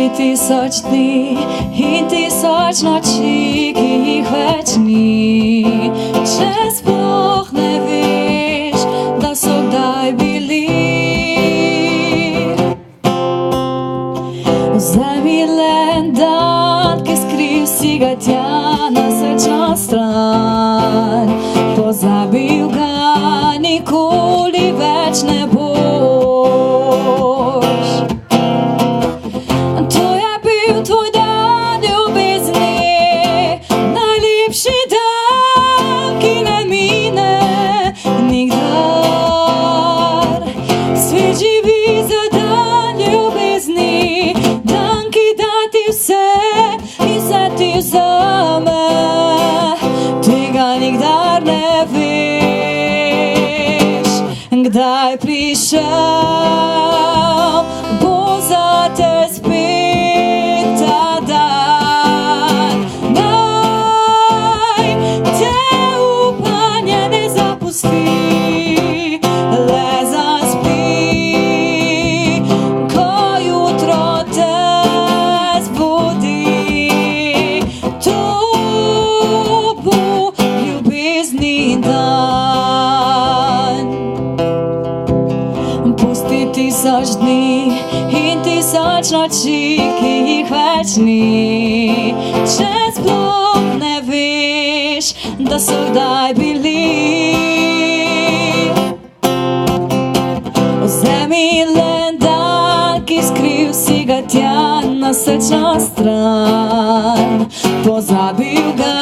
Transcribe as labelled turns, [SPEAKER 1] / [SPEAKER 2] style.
[SPEAKER 1] 1000 dni in 1000 noči, ki jih več ni. Če sploh ne veš, da so kdaj bili. Vzemi le en dan, ki skril si ga tja na srečno stran. Pozabil ga nikoli več ne boš. To je bil tvoj dan ljubezni, najlepši dan, ki ne mine nikdar. Svet živi za dan ljubezni, dan, ki da ti vse in se ti vzame. Tega nikdar ne veš, kdaj prišel bo zate spet ta dan. Naj te upanje ne zapusti, le zaspi, ko jutro te zbudi. To bo ljubezni dan. Pusti 1000 dni in 1000 noči, ki jih več ni. Če sploh ne veš, da so kdaj bili. Vzemi le en dan, ki skril si ga tja na srečno stran. Pozabil ga